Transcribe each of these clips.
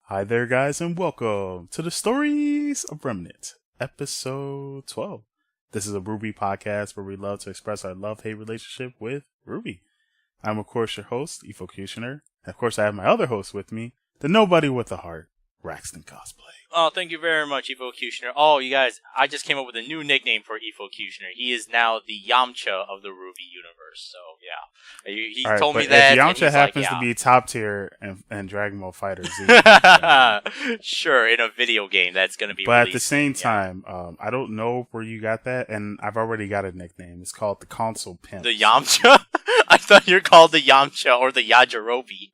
Hi there, guys, and welcome to the Stories of Remnant, episode 12. This is a RWBY podcast where we love to express our love-hate relationship with RWBY. I'm, of course, your host, Efocutioner, and of course, I have my other host with me, the nobody with a heart, Raxton Cosplay. Oh, thank you very much, Efocutioner. Oh, you guys, I just came up with a new nickname for Efocutioner. He is now the Yamcha of the RWBY universe, so yeah. He Right, told me that, Yamcha happens to be top tier in Dragon Ball FighterZ. Sure, in a video game that's going to be But released, at the same time, I don't know where you got that, and I've already got a nickname. It's called the Console Pimp. The Yamcha? I thought you were called the Yamcha or the Yajirobe.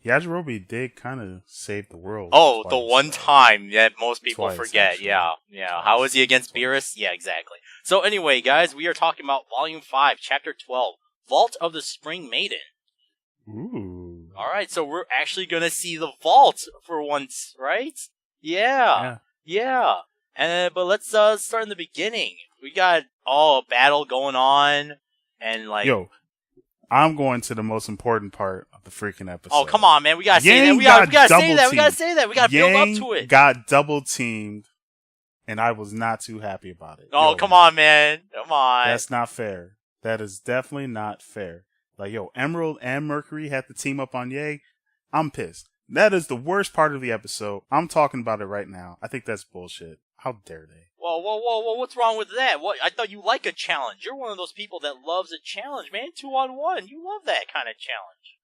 Yajirobe did kind of save the world. Oh, twice, the one time that most people twice, forget. actually. Yeah. Twice. How was he against Beerus? Yeah, exactly. So anyway, guys, we are talking about Volume 5, Chapter 12, Vault of the Spring Maiden. Ooh. Alright, so we're actually gonna see the vault for once, right? Yeah. But let's start in the beginning. We got a battle going on, and Yo, I'm going to the most important part of the freaking episode. Oh, come on, man. We gotta say that. Yang We gotta say that. got We gotta say that. We gotta build up to it. Got double teamed, and I was not too happy about it. Oh, come on, man. Come on. That's not fair. That is definitely not fair. Like, Emerald and Mercury had to team up on Yang. I'm pissed. That is the worst part of the episode. I'm talking about it right now. I think that's bullshit. How dare they? Whoa, what's wrong with that? What? I thought you like a challenge. You're one of those people that loves a challenge, man. 2-on-1. You love that kind of challenge.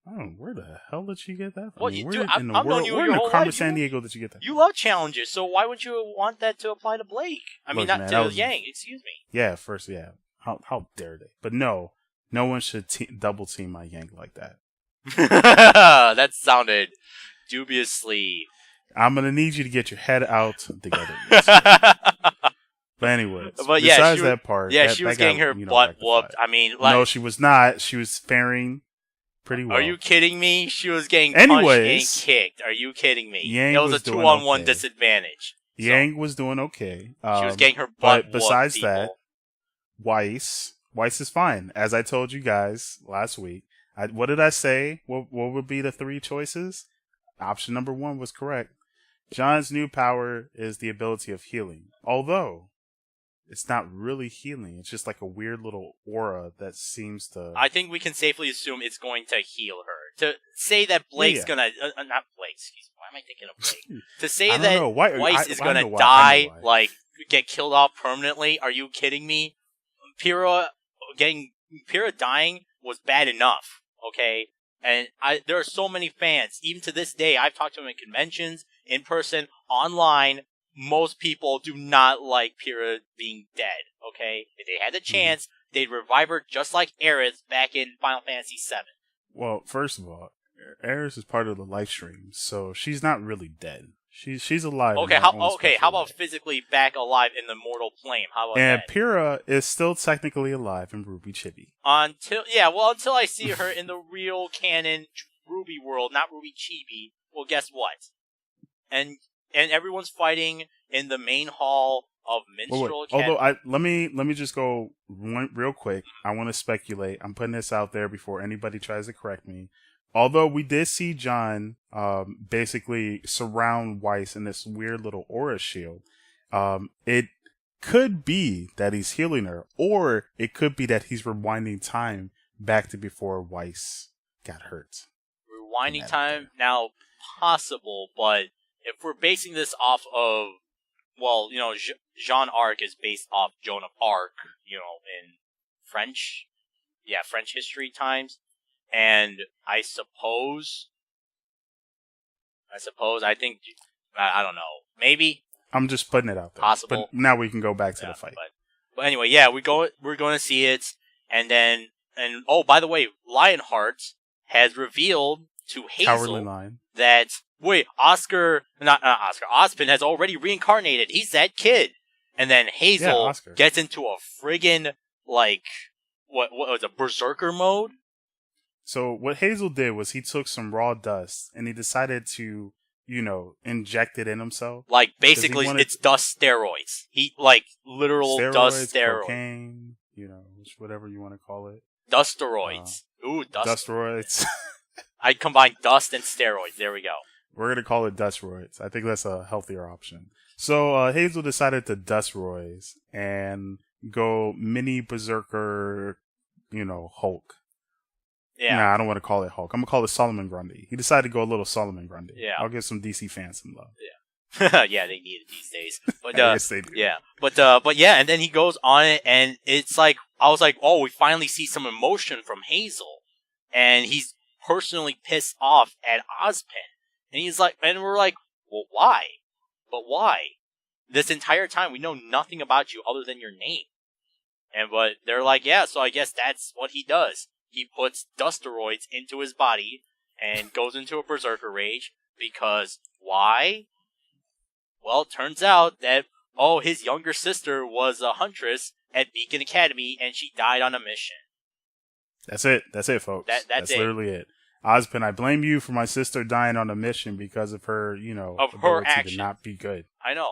Oh, where the hell did you get that from? Well, Where dude, in the I've known world? you Where your in the whole Carmen life. San Diego did you get that? You love challenges, so why would you want that to apply to Blake? I mean, Look, not man, to Yang, excuse me. Yeah, first, yeah. How dare they? But no one should double team my Yang like that. That sounded dubiously. I'm gonna need you to get your head out together. But anyways, but yeah, besides that part, she was getting her butt whooped. I mean, no, she was not. She was faring pretty well. Are you kidding me? She was getting Anyways, punched and kicked. Are you kidding me? Yang it was a 2-on-1 okay. disadvantage. Yang was doing okay. She was getting her butt whooped. But besides people. that, Weiss is fine. As I told you guys last week, what did I say? What would be the three choices? Option number 1 was correct. John's new power is the ability of healing. Although, it's not really healing. It's just like a weird little aura that seems to... I think we can safely assume it's going to heal her. To say that Blake's gonna... not Blake, excuse me. Why am I thinking of Blake? To say that Weiss is gonna die, get killed off permanently, are you kidding me? Pyrrha dying was bad enough, okay? And there are so many fans. Even to this day, I've talked to them in conventions, in person, online. Most people do not like Pyrrha being dead, okay? If they had the chance, they'd revive her just like Aerith back in Final Fantasy VII. Well, first of all, Aerith is part of the live stream, so she's not really dead. She's alive. Okay, how about physically back alive in the mortal plane? How about that? And Pyrrha is still technically alive in RWBY Chibi. Until I see her in the real canon RWBY world, not RWBY Chibi. Well, guess what? And everyone's fighting in the main hall of Minstrel Academy. Although let me just go real quick. I want to speculate. I'm putting this out there before anybody tries to correct me. Although we did see John basically surround Weiss in this weird little aura shield, it could be that he's healing her, or it could be that he's rewinding time back to before Weiss got hurt. Rewinding time? Now, possible, but if we're basing this off of, Jean Arc is based off Joan of Arc, in French history times. And I think, I don't know, maybe. I'm just putting it out there. Possible. But now we can go back to the fight. But anyway, we're going to see it, and by the way, Lionheart has revealed to Hazel that, Ozpin has already reincarnated. He's that kid. And then Hazel gets into a friggin', what was it, berserker mode? So what Hazel did was he took some raw dust and he decided to, inject it in himself. Like, basically, it's dust steroids. Literal dust steroids. Cocaine, whatever you want to call it. Dust steroids. Ooh, dust steroids. I combine dust and steroids. There we go. We're going to call it Dustroids. I think that's a healthier option. So Hazel decided to Dustroids and go mini Berserker, Hulk. Yeah. Nah, I don't want to call it Hulk. I'm going to call it Solomon Grundy. He decided to go a little Solomon Grundy. Yeah. I'll give some DC fans some love. Yeah. Yeah, they need it these days. But, yes, they do. Yeah. But yeah, and then he goes on it, and it's like, I was like, oh, we finally see some emotion from Hazel. And he's personally pissed off at Ozpin. And he's like, and we're like, well, why? But why? This entire time, we know nothing about you other than your name. But they're like, yeah, so I guess that's what he does. He puts Dusteroids into his body and goes into a Berserker Rage because why? Well, it turns out that, his younger sister was a huntress at Beacon Academy and she died on a mission. That's it. That's it, folks. That's literally it. Ozpin, I blame you for my sister dying on a mission because of her, of her action to not be good. I know.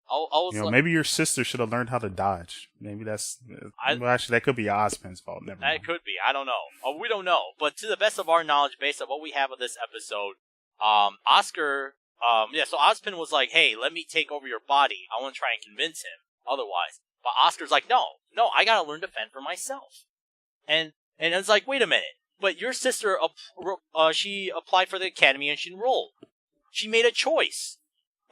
I was maybe your sister should have learned how to dodge. Maybe that's... actually, that could be Ozpin's fault. Never mind. That could be. I don't know. We don't know. But to the best of our knowledge, based on what we have of this episode, Oscar... so Ozpin was like, hey, let me take over your body. I want to try and convince him otherwise. But Oscar's like, no, I gotta learn to fend for myself. And it's like, wait a minute. But your sister, she applied for the academy and she enrolled. She made a choice.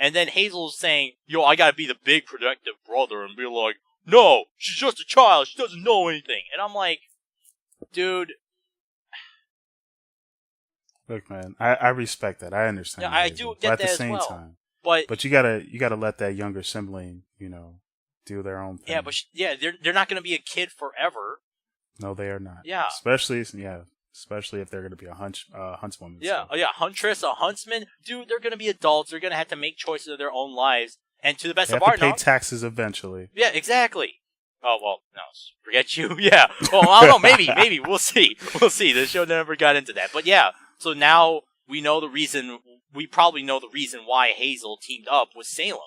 And then Hazel's saying, I gotta be the big protective brother and be like, no, she's just a child, she doesn't know anything. And I'm like, dude. Look, man, I respect that. I understand. Yeah, I do get that as well. But at the same time, but you gotta let that younger sibling, do their own thing. Yeah, but they're not gonna be a kid forever. No, they are not. Yeah. Especially if they're going to be a huntswoman. Yeah, so. Huntress, a huntsman. Dude, they're going to be adults. They're going to have to make choices of their own lives. And to the best of our knowledge... They have to pay taxes eventually. Yeah, exactly. Oh, well, no, forget you. Yeah. Well, I don't know. Maybe. We'll see. The show never got into that. But yeah, so now we know the reason... We probably know the reason why Hazel teamed up with Salem.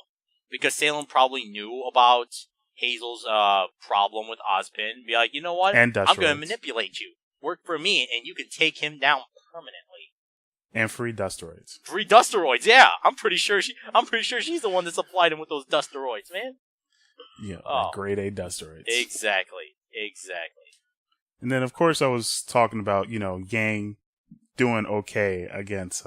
Because Salem probably knew about Hazel's problem with Ozpin. Be like, you know what? I'm going to manipulate you. Work for me, and you can take him down permanently. And free Dusteroids. Free Dusteroids, yeah. I'm pretty sure she's the one that supplied him with those Dusteroids, man. Yeah, grade A Dusteroids. Exactly. And then, of course, I was talking about, Yang doing okay against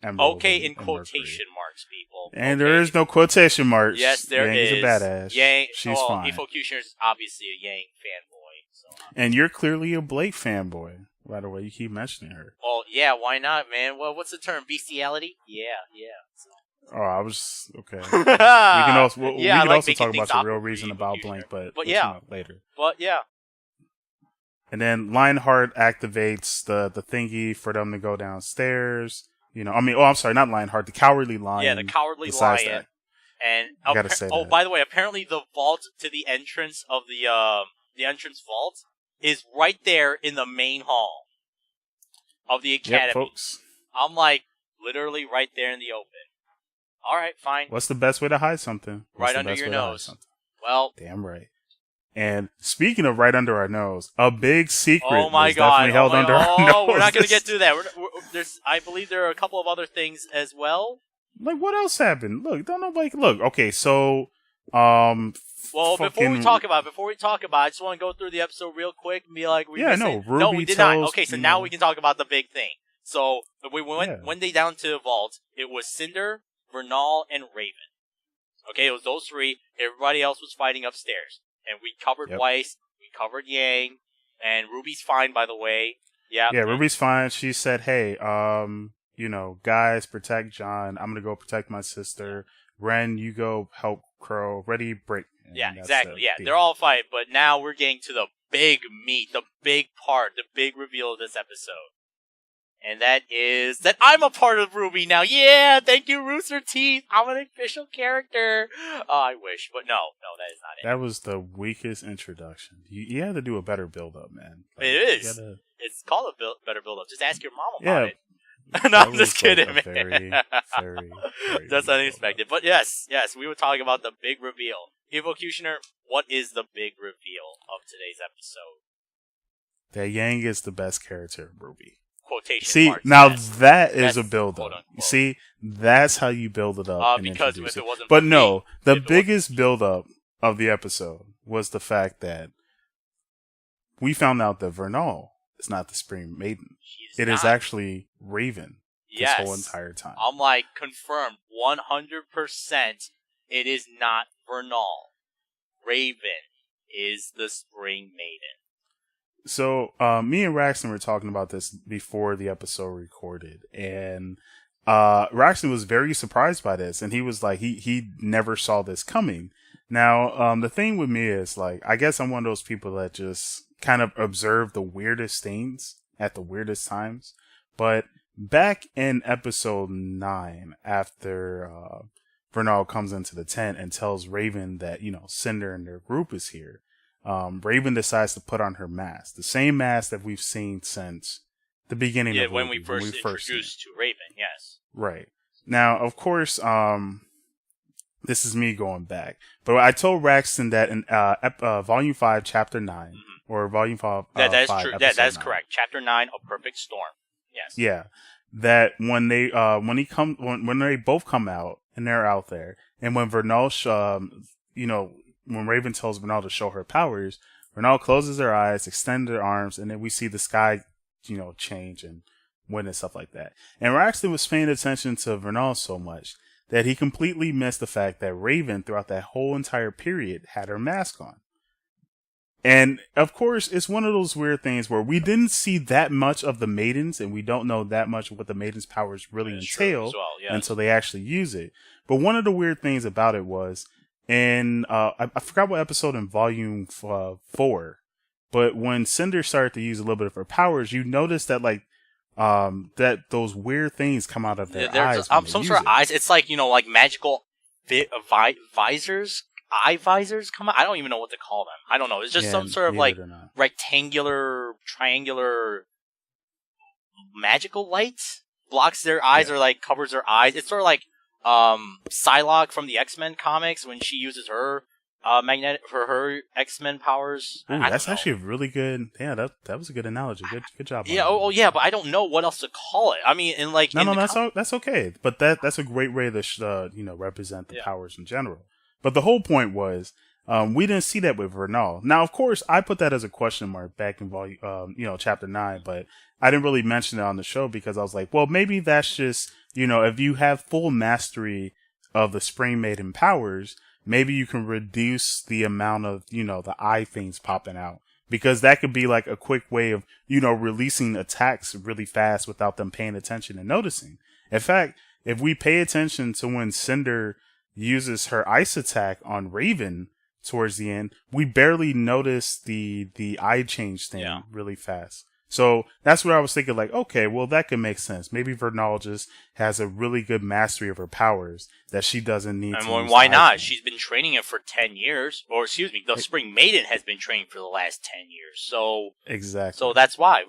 Emerald. Okay in quotation marks, people. And there is no quotation marks. Yes, there is. Yang is a badass. Yang, she's fine. Efocutioner is obviously a Yang fanboy. So. And you're clearly a Blake fanboy. By the way, you keep mentioning her. Well, yeah, why not, man? Well, what's the term? Bestiality? Yeah. So. Oh, I was... Okay. we can also talk about the real reason about Blank, but later. But, yeah. And then Lionheart activates the thingy for them to go downstairs. I'm sorry, not Lionheart, the Cowardly Lion. Yeah, the Cowardly Lion. That. And I gotta say that. By the way, apparently the vault to the entrance of the entrance vault is right there in the main hall of the academy. Yep, folks. I'm like, literally right there in the open. All right, fine. What's the best way to hide something? Right under your nose. Well, damn right. And speaking of right under our nose, a big secret was definitely held under our nose. We're not going to get through that. I believe there are a couple of other things as well. Like, what else happened? Look, okay, so, before we talk about it, I just want to go through the episode real quick and be like, RWBY no, we did not. Okay, so now we can talk about the big thing. So, when they down to the vault, it was Cinder, Vernal, and Raven. Okay, it was those three. Everybody else was fighting upstairs. And we covered Weiss, we covered Yang, and Ruby's fine, by the way. Yeah, Ruby's fine. She said, hey, guys, protect John. I'm going to go protect my sister. Ren, you go help Crow. Ready, break. Yeah, exactly. Yeah, they're all fine. But now we're getting to the big meat, the big part, the big reveal of this episode. And that is that I'm a part of RWBY now. Yeah, thank you, Rooster Teeth. I'm an official character. Oh, I wish. But no, that is not it. That was the weakest introduction. You had to do a better build-up, man. It is. It's called a better build-up. Just ask your mom about it. No, I'm just kidding, man. Very, very that's unexpected. But yes, we were talking about the big reveal. Efocutioner, what is the big reveal of today's episode? That Yang is the best character of RWBY. quotation See, marks. now that is a build-up. See, that's how you build it up. Because if it wasn't but no, the biggest build-up of the episode was the fact that we found out that Vernal is not the Spring Maiden. It is actually Raven this whole entire time. I'm like, confirmed, 100%, it is not Vernal. Raven is the Spring Maiden. So, me and Raxton were talking about this before the episode recorded, and Raxton was very surprised by this, and he was like, he never saw this coming. Now, the thing with me is, like, I guess I'm one of those people that just kind of observe the weirdest things at the weirdest times, but back in episode 9, after Vernal comes into the tent and tells Raven that, Cinder and their group is here, Raven decides to put on her mask, the same mask that we've seen since the beginning of the movie. When we first introduced to Raven, yes. Right. Now, of course, this is me going back, but I told Raxton that in Volume 5, Chapter 9, or Volume 5, that is 5, true. Episode That is 9. correct. Chapter 9, A Perfect Storm. Yes. Yeah. That when they when they both come out and they're out there, and when Vernal when Raven tells Vernal to show her powers, Vernal closes her eyes, extends her arms, and then we see the sky, change and wind and stuff like that. And Raxton was paying attention to Vernal so much that he completely missed the fact that Raven, throughout that whole entire period, had her mask on. And, of course, it's one of those weird things where we didn't see that much of the Maidens, and we don't know that much of what the Maidens' powers really entail until they actually use it. But one of the weird things about it was, I forgot what episode in Volume 4, but when Cinder started to use a little bit of her powers, you notice that, like, that those weird things come out of their eyes. Some sort of eyes. It's like, like magical visors. Eye visors come out. I don't even know what to call them. I don't know. It's just some sort of like rectangular, triangular, magical light blocks their eyes or like covers their eyes. It's sort of like Psylocke from the X-Men comics when she uses her magnetic for her X-Men powers. Ooh, that's actually a really good. Yeah, that was a good analogy. Good job. Yeah. Yeah, but I don't know what else to call it. I mean, that's okay. But that's a great way to represent the powers in general. But the whole point was, we didn't see that with Vernal. Now, of course, I put that as a question mark back in volume, Chapter 9, but I didn't really mention it on the show because I was like, well, maybe that's just, if you have full mastery of the Spring Maiden powers, maybe you can reduce the amount of, the eye things popping out. Because that could be like a quick way of, releasing attacks really fast without them paying attention and noticing. In fact, if we pay attention to when Cinder uses her ice attack on Raven towards the end, we barely notice the eye change thing really fast. So that's what I was thinking, like, okay, well, that could make sense. Maybe Vernal just has a really good mastery of her powers that she doesn't need to use. Why not? She's been training it for 10 years. Or, excuse me, the Spring Maiden has been training for the last 10 years. So exactly. So that's why.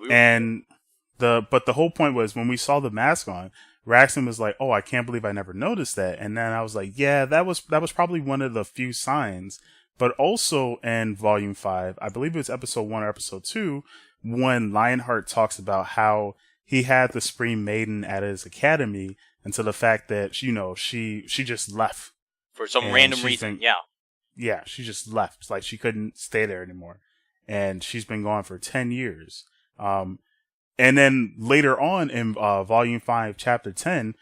But the whole point was when we saw the mask on, Raxton was like, "Oh, I can't believe I never noticed that." And then I was like, "Yeah, that was probably one of the few signs." But also in Volume 5, I believe it was Episode 1 or Episode 2, when Lionheart talks about how he had the Spring Maiden at his academy until the fact that she just left for some random reason. Yeah, she just left. It's like she couldn't stay there anymore, and she's been gone for 10 years. And then later on in Volume 5, Chapter 10,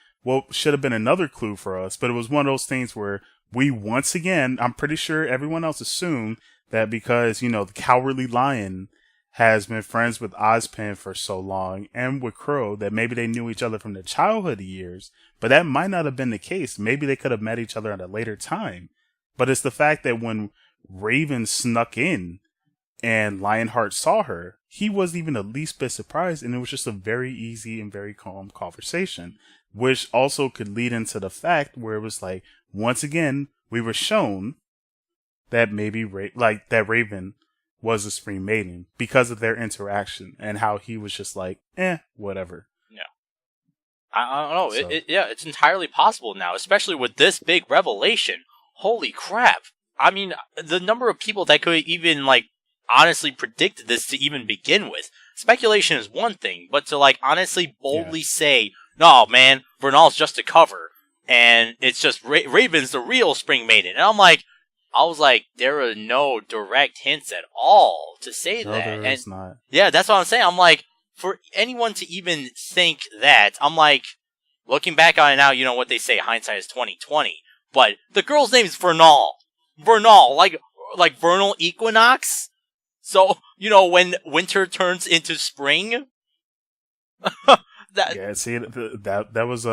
should have been another clue for us, but it was one of those things where we once again, I'm pretty sure everyone else assumed that because, the Cowardly Lion has been friends with Ozpin for so long and with Crow that maybe they knew each other from their childhood years, but that might not have been the case. Maybe they could have met each other at a later time. But it's the fact that when Raven snuck in and Lionheart saw her, he wasn't even the least bit surprised, and it was just a very easy and very calm conversation, which also could lead into the fact where it was like, once again, we were shown that maybe that Raven was a Spring Maiden because of their interaction and how he was just like, whatever. Yeah. I don't know. So. It's entirely possible now, especially with this big revelation. Holy crap. I mean, the number of people that could even, honestly predicted this to even begin with. speculation is one thing, but to like honestly boldly say, no, man, Vernal's just a cover, and it's just Raven's the real Spring Maiden. And I was like, there are no direct hints at all to say that. No, there is not. Yeah, that's what I'm saying. I'm like, for anyone to even think that, I'm like, looking back on it now, you know what they say, hindsight is 20/20. But the girl's name is Vernal. Vernal, like vernal equinox. So, you know, when winter turns into spring. That was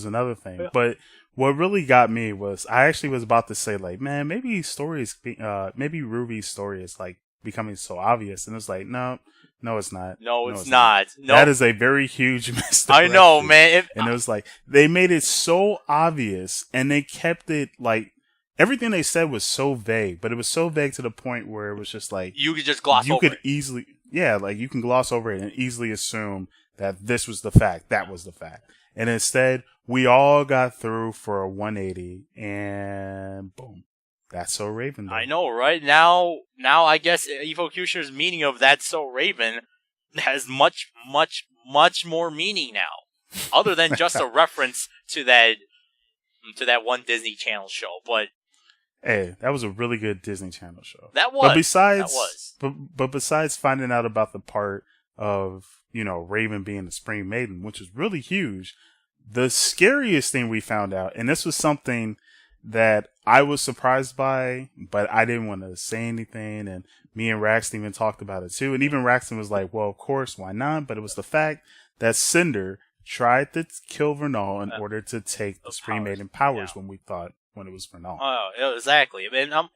another thing. Yeah. But what really got me was I actually was about to say, like, man, maybe RWBY's story is like becoming so obvious, and it's like, no, it's not. No, it's not. No. That is a very huge mistake. I know, man. And it was like they made it so obvious, and they kept it like everything they said was so vague, but it was so vague to the point where it was just like you could just gloss over it. You could easily, like you can gloss over it and easily assume that this was the fact, that was the fact. And instead, we all got through for a 180, and boom. That's so Raven, though. I know, right? Now I guess Efocutioner's meaning of That's So Raven has much, much, much more meaning now. Other than just a reference to that one Disney Channel show. But hey, that was a really good Disney Channel show. That was. But besides finding out about the part of, you know, Raven being the Spring Maiden, which is really huge, the scariest thing we found out, and this was something that I was surprised by, but I didn't want to say anything, and me and Raxton even talked about it too, and even Raxton was like, well, of course, why not? But it was the fact that Cinder tried to kill Vernal in order to take the Spring Maiden powers when it was Vernal. Oh, exactly.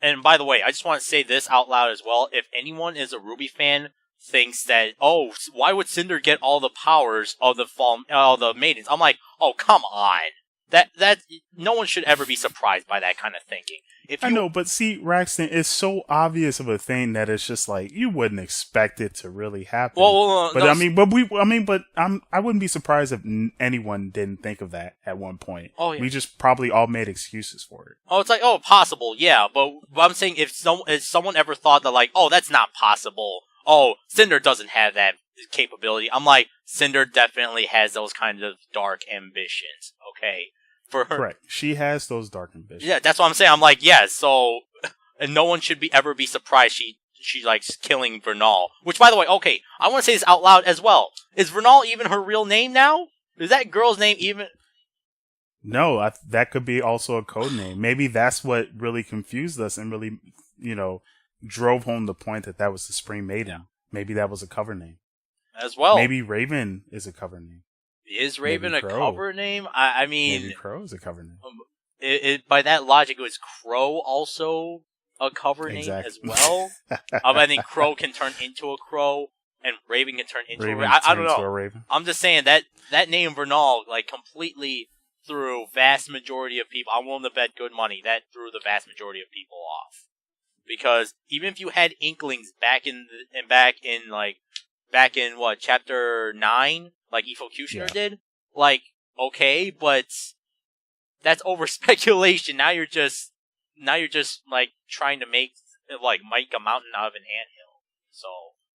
And by the way, I just want to say this out loud as well. If anyone is a RWBY fan thinks that, oh, why would Cinder get all the powers of the Maidens? I'm like, oh, come on. That no one should ever be surprised by that kind of thinking. I know, but see, Raxton, it's so obvious of a thing that it's just like you wouldn't expect it to really happen. I wouldn't be surprised if anyone didn't think of that at one point. Oh, yeah. We just probably all made excuses for it. Oh, it's like, oh, possible, yeah, but I'm saying if someone ever thought that, like, oh, that's not possible. Oh, Cinder doesn't have that capability. I'm like, Cinder definitely has those kinds of dark ambitions. Okay. For her. Correct. She has those dark ambitions. Yeah, that's what I'm saying. I'm like, yeah, so, and no one should ever be surprised she likes killing Vernal. Which, by the way, okay, I want to say this out loud as well. Is Vernal even her real name now? Is that girl's name even? No, that could be also a code name. Maybe that's what really confused us and really, you know, drove home the point that was the Spring Maiden. Yeah. Maybe that was a cover name. As well. Maybe Raven is a cover name. Is Raven a cover name? I mean... Maybe Crow is a cover name. By that logic, was Crow also a cover name as well? I think Crow can turn into a Crow, and Raven can turn into a Raven. I don't know. A Raven. I'm just saying that name Vernal, like, completely threw vast majority of people... I'm willing to bet good money that threw the vast majority of people off. Because even if you had inklings back in what, chapter 9, like Efocutioner did, like, okay, but that's over speculation. Now you're just like trying to make a mountain out of an anthill. So,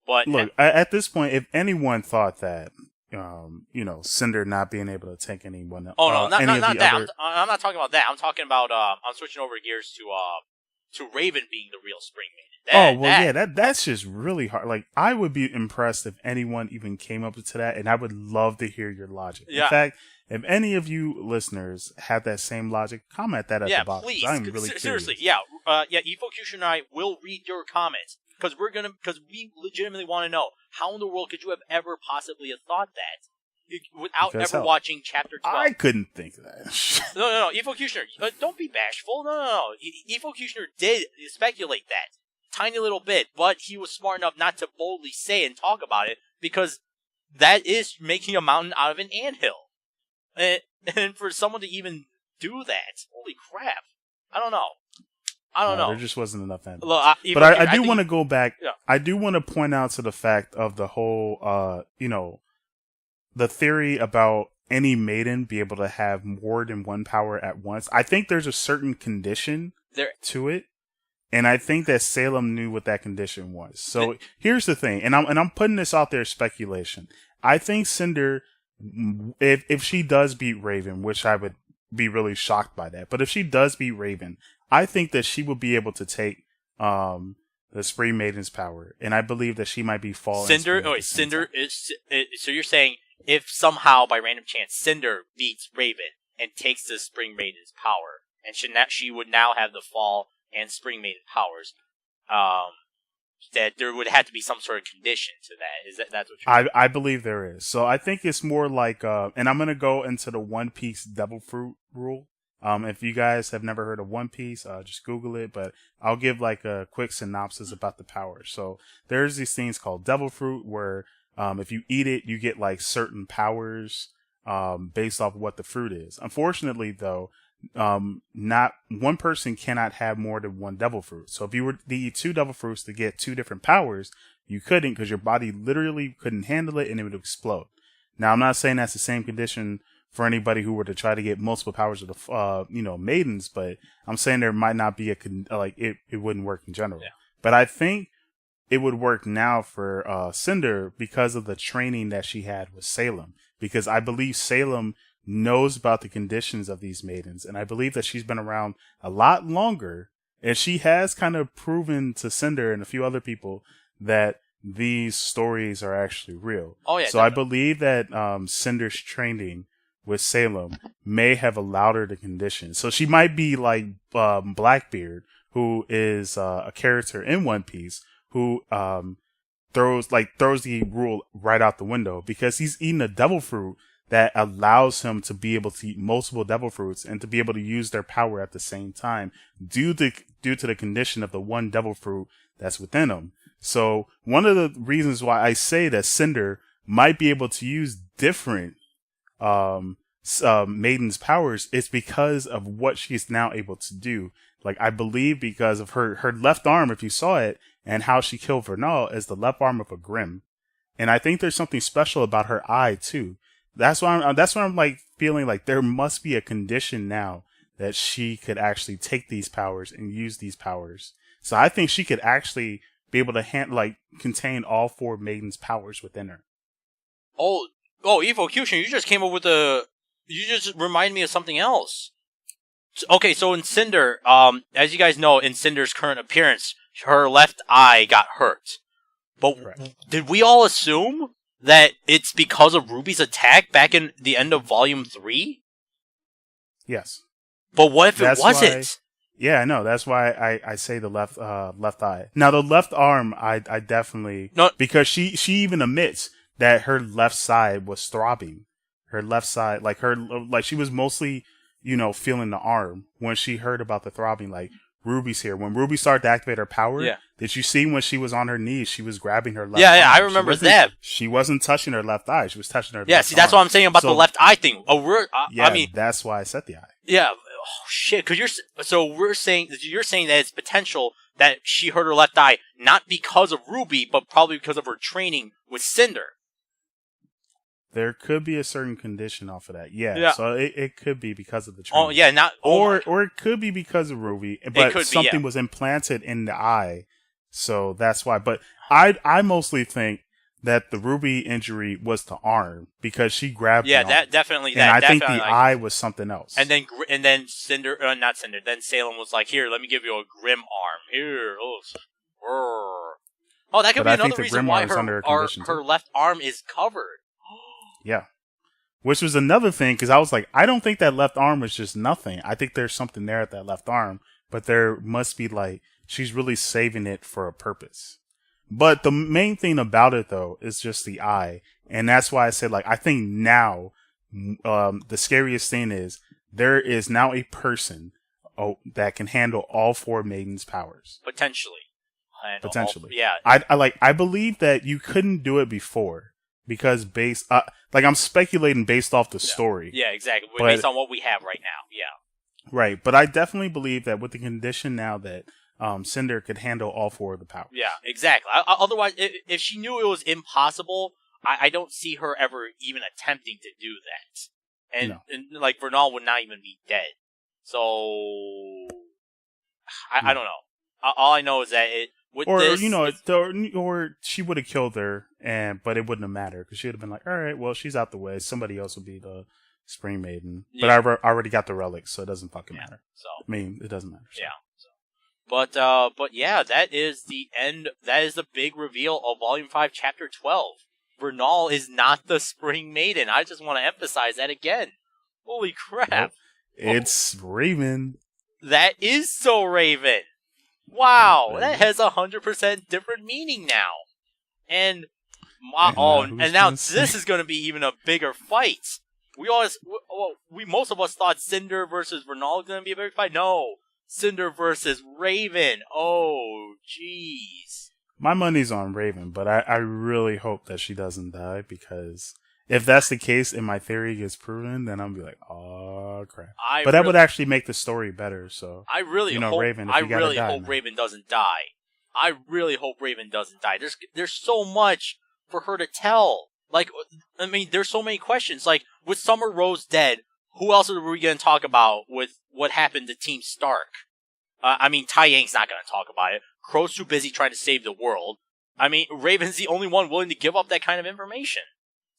but look, at this point, if anyone thought that, you know, Cinder not being able to take anyone. Oh no, not that. I'm not talking about that. I'm talking about. I'm switching over gears to Raven being the real Spring Maiden. That's just really hard. Like, I would be impressed if anyone even came up to that, and I would love to hear your logic. Yeah. In fact, if any of you listeners have that same logic, comment that at the bottom. Please. I'm really curious. Seriously, Efocutioner and I will read your comments because we legitimately want to know how in the world could you have ever possibly have thought that without ever watching chapter 12. I couldn't think of that. No, Efocutioner, don't be bashful. No. Efocutioner did speculate that tiny little bit, but he was smart enough not to boldly say and talk about it because that is making a mountain out of an anthill. And for someone to even do that, holy crap! I don't know. There just wasn't enough evidence. Look, but I do want to go back. Yeah. I do want to point out to the fact of the whole, the theory about any maiden be able to have more than one power at once. I think there's a certain condition to it And I think that Salem knew what that condition was. So here's the thing, and I'm putting this out there as speculation. I think Cinder, if she does beat Raven, which I would be really shocked by that, but if she does beat Raven, I think that she will be able to take the Spring Maiden's power, and I believe that she might be falling. Cinder. Oh wait, Cinder is. So you're saying if somehow by random chance Cinder beats Raven and takes the Spring Maiden's power, and she would now have the Fall and Spring Maiden powers, that there would have to be some sort of condition to that. That's what you're saying? I believe there is. So I think it's more like, and I'm gonna go into the One Piece Devil Fruit rule. If you guys have never heard of One Piece, just Google it, but I'll give like a quick synopsis about the power. So there's these things called Devil Fruit where, if you eat it, you get like certain powers, based off of what the fruit is. Unfortunately though, not one person cannot have more than one devil fruit. So if you were to eat 2 devil fruits to get 2 different powers, you couldn't, because your body literally couldn't handle it and it would explode. Now, I'm not saying that's the same condition for anybody who were to try to get multiple powers of the, maidens, but I'm saying there might not be it wouldn't work in general. Yeah. But I think it would work now for Cinder because of the training that she had with Salem, because I believe Salem knows about the conditions of these maidens, and I believe that she's been around a lot longer, and she has kind of proven to Cinder and a few other people that these stories are actually real. Oh yeah. So definitely. I believe that Cinder's training with Salem may have allowed her to condition. So she might be like Blackbeard, who is a character in One Piece who throws the rule right out the window, because he's eating a devil fruit that allows him to be able to eat multiple devil fruits and to be able to use their power at the same time due to the condition of the one devil fruit that's within him. So one of the reasons why I say that Cinder might be able to use different Maiden's powers is because of what she's now able to do. Like, I believe because of her left arm, if you saw it, and how she killed Vernal, is the left arm of a Grimm. And I think there's something special about her eye too. That's why I'm like feeling like there must be a condition now that she could actually take these powers and use these powers. So I think she could actually be able to contain all 4 Maiden's powers within her. Oh, Efocutioner, you just came up with you just reminded me of something else. Okay, so in Cinder, as you guys know, in Cinder's current appearance, her left eye got hurt. But Did we all assume that it's because of Ruby's attack back in the end of Volume 3? Yes. But what if it wasn't? Yeah, I know. That's why I say the left eye. Now, the left arm, I definitely... No. Because she even admits that her left side was throbbing. Her left side, she was mostly, feeling the arm when she heard about the throbbing, like, Ruby's here. When Ruby started to activate her power, did you see when she was on her knees, she was grabbing her left arm? Yeah, I remember that. She wasn't touching her left eye. She was touching her left arm. That's what I'm saying about the left eye thing. That's why I said the eye. Yeah. Oh, shit. Because you're saying that it's potential that she hurt her left eye, not because of Ruby, but probably because of her training with Cinder. There could be a certain condition off of that. Yeah. So it could be because of the training. Oh, yeah. Or it could be because of Ruby, but something was implanted in the eye. So that's why. But I mostly think that the Ruby injury was to arm, because she grabbed the arm. That definitely. And I think the eye was something else. And then Cinder, not Cinder, then Salem was like, here, let me give you a Grimm arm. Here. Oh, that could be another reason why her left arm is covered. Yeah. Which was another thing, because I was like, I don't think that left arm was just nothing. I think there's something there at that left arm, but there must be she's really saving it for a purpose. But the main thing about it, though, is just the eye. And that's why I said, I think now, the scariest thing is there is now a person that can handle all 4 Maiden's powers. Potentially. Yeah. I believe that you couldn't do it before. Because I'm speculating based off the story. Yeah, exactly. Based on what we have right now. Yeah. Right, but I definitely believe that with the condition now that Cinder could handle all 4 of the powers. Yeah, exactly. Otherwise, if she knew it was impossible, I don't see her ever even attempting to do that. And Vernal would not even be dead. So I don't know. All I know is that or she would have killed her, but it wouldn't have mattered because she would have been like, all right, well, she's out the way. Somebody else will be the Spring Maiden. Yeah. But I already got the relics, so it doesn't fucking matter. So I mean, it doesn't matter. So. Yeah. But yeah, that is the end. That is the big reveal of Volume 5, Chapter 12. Vernal is not the Spring Maiden. I just want to emphasize that again. Holy crap! Nope. It's Raven. That is so Raven. Wow, that has 100% different meaning now. And now this is going to be even a bigger fight. Most of us thought Cinder versus Vernal was going to be a bigger fight. No, Cinder versus Raven. Oh, jeez. My money's on Raven, but I really hope that she doesn't die, because if that's the case and my theory gets proven, then I'll be like, oh crap. That would actually make the story better. So I really hope Raven. Raven doesn't die. I really hope Raven doesn't die. There's so much for her to tell. Like, I mean, there's so many questions. Like, with Summer Rose dead, who else are we going to talk about with what happened to Team Stark? I mean, Tai Yang's not going to talk about it. Crow's too busy trying to save the world. I mean, Raven's the only one willing to give up that kind of information.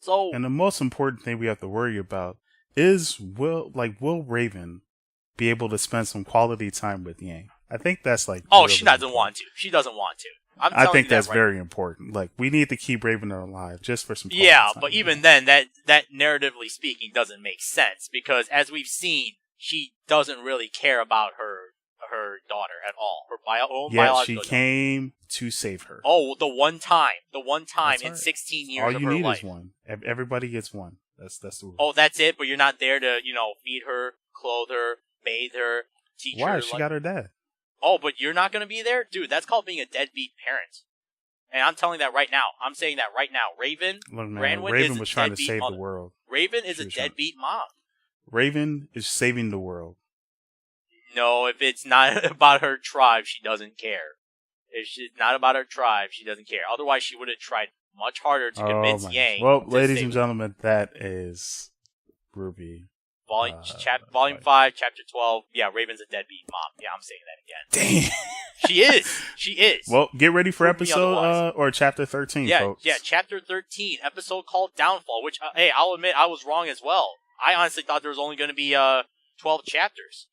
So, and the most important thing we have to worry about is will Raven be able to spend some quality time with Yang? I think that's like... Oh, really she doesn't want to. She doesn't want to. I think that's very important. Like, we need to keep Raven alive just for some quality time. But even then, that narratively speaking doesn't make sense, because as we've seen, she doesn't really care about her daughter at all. Her biological daughter. She came to save her. Oh, the one time in 16 years of her life. All you need is one. Everybody gets one. That's the rule. Oh, that's it? But you're not there to, feed her, clothe her, bathe her, teach her. Why? She got her dad. Oh, but you're not going to be there? Dude, that's called being a deadbeat parent. And I'm telling that right now. I'm saying that right now. Raven was trying to save the world. Raven is a deadbeat mom. Raven is saving the world. No, if it's not about her tribe, she doesn't care. If it's not about her tribe, she doesn't care. Otherwise, she would have tried much harder to convince Yang. Well, ladies and gentlemen, that is RWBY. Volume 5, Chapter 12. Yeah, Raven's a deadbeat mom. Yeah, I'm saying that again. Damn. She is. Well, get ready for episode or Chapter 13, folks. Yeah, Chapter 13, episode called Downfall, which, hey, I'll admit I was wrong as well. I honestly thought there was only going to be 12 chapters.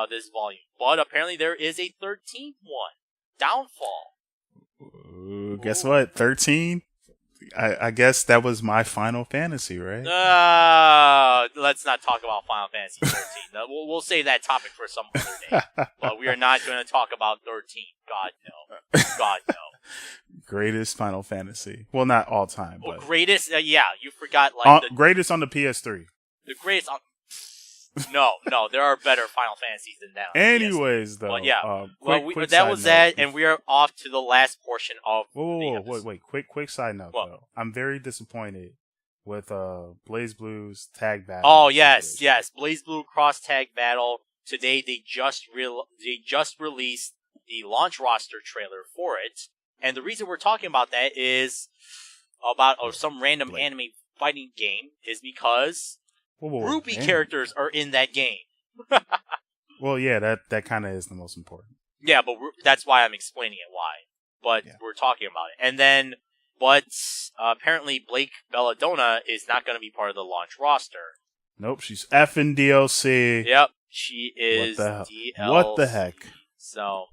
This volume, but apparently there is a 13th one, Downfall. Guess what? 13. I guess that was my Final Fantasy, right? Let's not talk about Final Fantasy 13. We'll save that topic for some other day. But we are not going to talk about 13. God no. God no. Greatest Final Fantasy. Well, not all time. Well, but greatest. Yeah, you forgot the greatest on the PS3. The greatest on. No, there are better Final Fantasies than that. Anyways, though. But yeah. Quick that was that, and we are off to the last portion of Wait. Quick side note, though. I'm very disappointed with Blaze Blue's tag battle. Oh, yes. Blaze Blue cross tag battle. Today, they just released the launch roster trailer for it. And the reason we're talking about that is about some random anime fighting game is because... RWBY characters are in that game. Well, yeah, that kind of is the most important. Yeah, but that's why I'm explaining it why. But we're talking about it. And then, apparently Blake Belladonna is not going to be part of the launch roster. Nope, she's effing DLC. Yep, she is DLC. What the heck? So,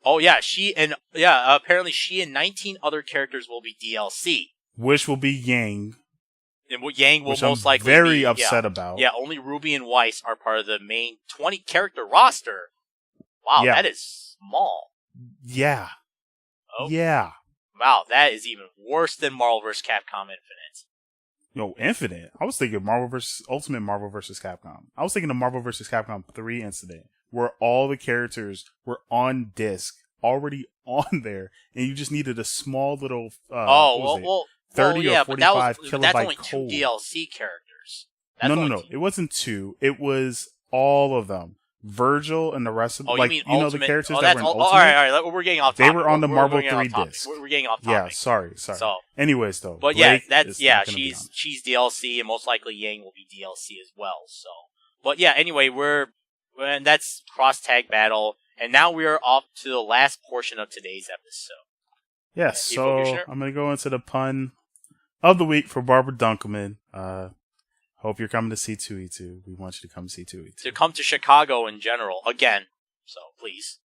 apparently she and 19 other characters will be DLC. Which will be Yang. And Yang will most likely be very upset about. Yeah, only Ruby and Weiss are part of the main 20-character roster. Wow, that is small. Yeah. Oh. Yeah. Wow, that is even worse than Marvel vs. Capcom Infinite. No, Infinite? I was thinking Ultimate Marvel vs. Capcom. I was thinking of Marvel vs. Capcom 3 Incident, where all the characters were on disc, already on there, and you just needed a small little... 30 or 45 kilobyte that's only code. 2 DLC characters. No. It wasn't 2. It was all of them. Virgil and the rest of them. You mean the characters that were in Ultimate? All right. We're getting off topic. They were on the Marvel 3 disc. We're getting off topic. Yeah, sorry. So, anyways, though. But she's DLC, and most likely Yang will be DLC as well. So, but yeah, anyway, and that's cross tag battle. And now we are off to the last portion of today's episode. Yes, so I'm going to go into the pun of the week for Barbara Dunkelman. Hope you're coming to see 2E2. We want you to come see 2E2. To come to Chicago in general, again. So, please.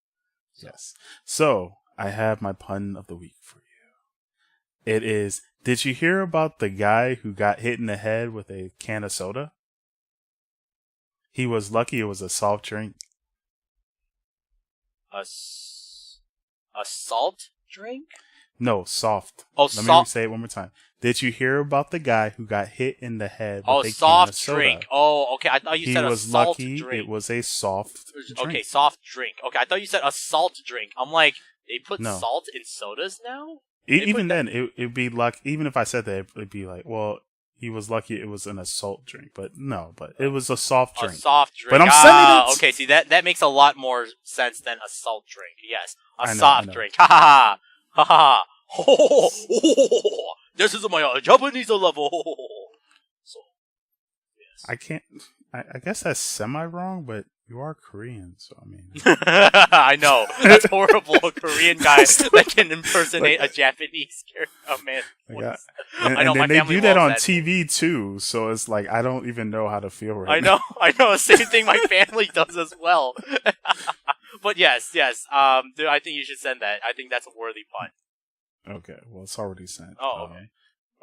Yes. So, I have my pun of the week for you. It is, did you hear about the guy who got hit in the head with a can of soda? He was lucky it was a soft drink. A salt drink? No, soft. Oh, Let me say it one more time. Did you hear about the guy who got hit in the head with a soft can of soda? Drink. Oh, okay. I thought you said a salt drink. He was lucky it was a soft drink. Okay, soft drink. Okay, I thought you said a salt drink. I'm like, they put No. salt in sodas now? Even then, it'd be like, even if I said that, it'd be like, well, he was lucky it was an assault drink. But no, but it was a soft drink. A soft drink. But I'm saying it. Okay, see, that makes a lot more sense than a salt drink. Yes, I know, soft drink. Ha ha ha ha. Ha This is my Japanese level. So, yes. I can't. I guess that's semi-wrong, but you are Korean, so I mean. I know. That's horrible. A Korean guy that can impersonate a Japanese character. Oh, man. And then they do that on TV, too, so it's like, I don't even know how to feel right now. I know. Same thing my family does as well. But yes. I think you should send that. I think that's a worthy pun. Okay, well, it's already sent. Oh, okay.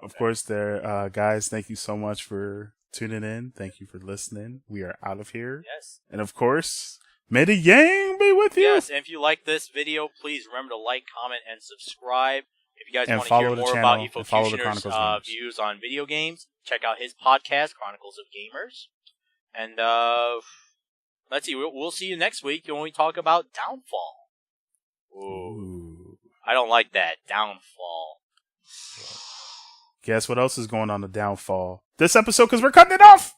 Of course, guys, thank you so much for tuning in. Thank you for listening. We are out of here. Yes. And of course, may the yang be with you. Yes, and if you like this video, please remember to like, comment, and subscribe. If you guys want to hear more about Efocutioner's views on video games, check out his podcast, Chronicles of Gamers. And let's see, we'll see you next week when we talk about Downfall. Ooh. I don't like that. Downfall. Guess what else is going on the Downfall this episode, because we're cutting it off?